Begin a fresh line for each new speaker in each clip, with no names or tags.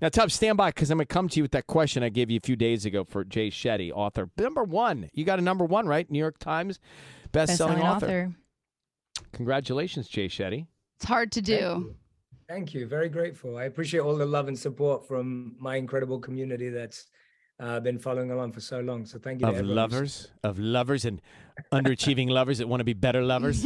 Now, Tubbs, stand by because I'm going to come to you with that question I gave you a few days ago for Jay Shetty, author. Number one. You got a number one, right? New York Times best-selling author. Congratulations, Jay Shetty.
It's hard to do.
Thank you. Very grateful. I appreciate all the love and support from my incredible community that's been following along for so long. So thank you.
Of lovers and underachieving lovers that want to be better lovers.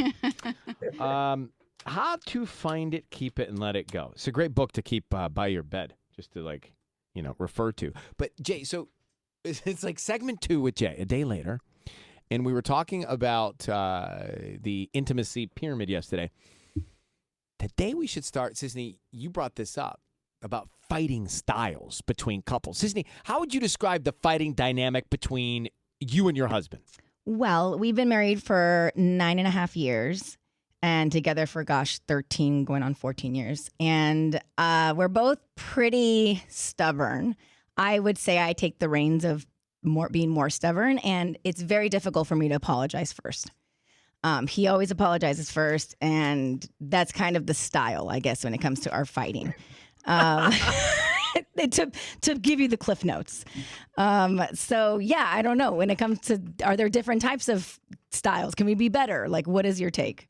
How to find it, keep it, and let it go. It's a great book to keep by your bed, just to refer to. But Jay, so it's like segment 2 with Jay, a day later, and we were talking about the intimacy pyramid yesterday. Today we should start, Sisney, you brought this up, about fighting styles between couples. Sisney, how would you describe the fighting dynamic between you and your husband?
Well, we've been married for 9.5 years and together for, 13 going on 14 years. And we're both pretty stubborn. I would say I take the reins of being more stubborn, and it's very difficult for me to apologize first. He always apologizes first, and that's kind of the style, I guess, when it comes to our fighting. To give you the cliff notes. So, yeah, I don't know. When it comes to, are there different types of styles? Can we be better? Like, what is your take?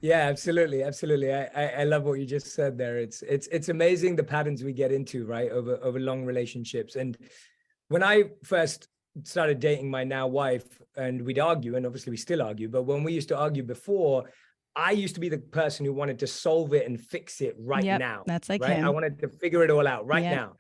Yeah, absolutely. Absolutely. I love what you just said there. It's amazing the patterns we get into, right, over long relationships. And when I first started dating my now wife, and we'd argue, and obviously we still argue, but when we used to argue before, I used to be the person who wanted to solve it and fix it now.
That's like
right?
him.
I wanted to figure it all out now.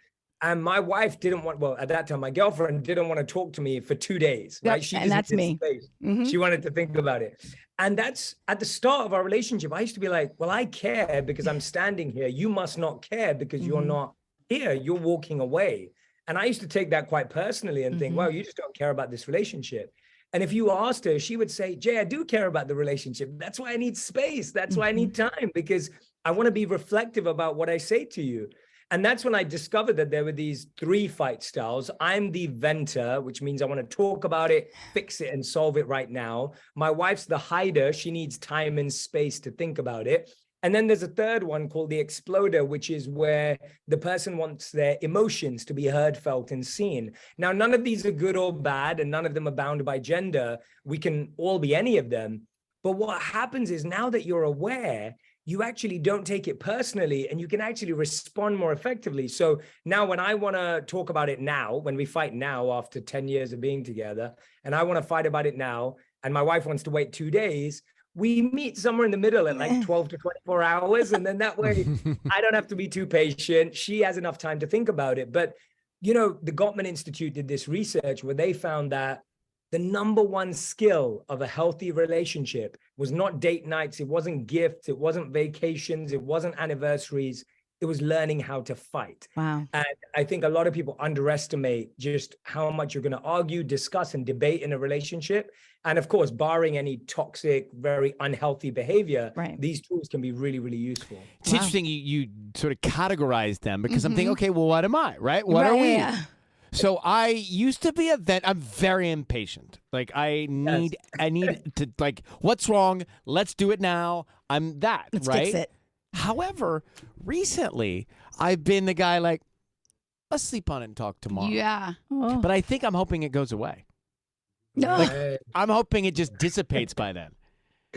And my wife didn't want, well, at that time, my girlfriend didn't want to talk to me for 2 days, right? She
and that's me.
Mm-hmm. She wanted to think about it. And that's at the start of our relationship. I used to be like, well, I care because I'm standing here. You must not care because you're not here. You're walking away. And I used to take that quite personally and think, well, you just don't care about this relationship. And if you asked her, she would say, Jay, I do care about the relationship. That's why I need space. That's why I need time, because I want to be reflective about what I say to you. And that's when I discovered that there were these 3 fight styles. I'm the venter, which means I want to talk about it, fix it, and solve it right now. My wife's the hider. She needs time and space to think about it. And then there's a third one called the exploder, which is where the person wants their emotions to be heard, felt, and seen. Now, none of these are good or bad, and none of them are bound by gender. We can all be any of them. But what happens is, now that you're aware, you actually don't take it personally, and you can actually respond more effectively. So now when I want to talk about it now, when we fight now after 10 years of being together, and I want to fight about it now, and my wife wants to wait 2 days, we meet somewhere in the middle at like 12 to 24 hours. And then that way I don't have to be too patient. She has enough time to think about it. But, the Gottman Institute did this research where they found that the number one skill of a healthy relationship was not date nights. It wasn't gifts. It wasn't vacations. It wasn't anniversaries. It was learning how to fight.
Wow.
And I think a lot of people underestimate just how much you're going to argue, discuss, and debate in a relationship. And of course, barring any toxic, very unhealthy behavior, these tools can be really, really useful.
It's interesting you sort of categorize them, because I'm thinking, okay, well, what am I, right? What are we?
Yeah.
So I used to be I'm very impatient. Like I need to, like, what's wrong? Let's do it now. I'm that,
Let's
right?
fix it.
However, recently I've been the guy like, let's sleep on it and talk tomorrow.
Yeah.
Oh.
But I think I'm hoping it goes away.
No.
Like, I'm hoping it just dissipates by then.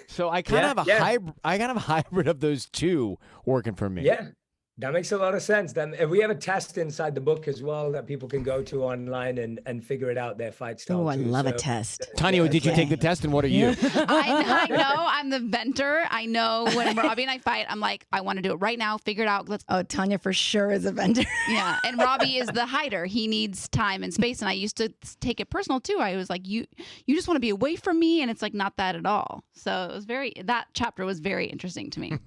So I kind of have a hybrid. I kind of have a hybrid of those two working for me.
Yeah. That makes a lot of sense. Then we have a test inside the book as well that people can go to online and figure it out, their fight style.
Oh, I love a
So,
test.
Tanya, did you take the test, and what are you?
I know I'm the venter. I know when Robbie and I fight, I'm like, I want to do it right now. Figure it out.
Oh, Tanya for sure is a vendor.
Yeah. And Robbie is the hider. He needs time and space. And I used to take it personal too. I was like, you just want to be away from me. And it's like, not that at all. So it was that chapter was very interesting to me.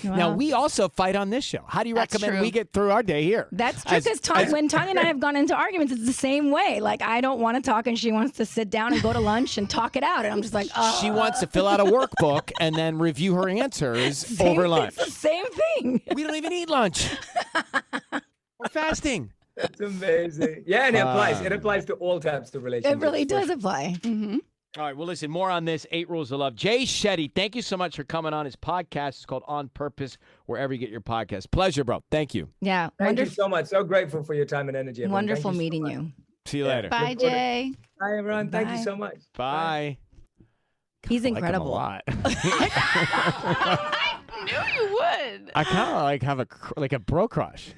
Now, we also fight on this show. How do you recommend we get through our day here?
That's true, because when Tanya and I have gone into arguments, it's the same way. Like, I don't want to talk, and she wants to sit down and go to lunch and talk it out. And I'm just like, oh.
She wants to fill out a workbook and then review her answers over lunch.
It's the same thing.
We don't even eat lunch. We're fasting.
That's amazing. Yeah, and it applies to all types of relationships.
It really does apply.
Mm-hmm.
All right, well, listen, more on this, 8 Rules of Love. Jay Shetty, thank you so much for coming on his podcast. It's called On Purpose, wherever you get your podcast. Pleasure, bro. Thank you.
Yeah.
Thank you so much. So grateful for your time and energy. Everyone.
Wonderful
Thank
meeting
so much.
you.
See you later.
Bye, Jay.
Bye, everyone. Thank you
Bye.
so much.
Bye.
He's
I like him a
incredible.
lot.
I knew you would.
I kind of like have a bro crush.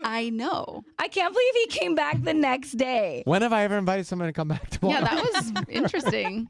I know.
I can't believe he came back the next day.
When have I ever invited someone to come back to
Yeah, that was interesting.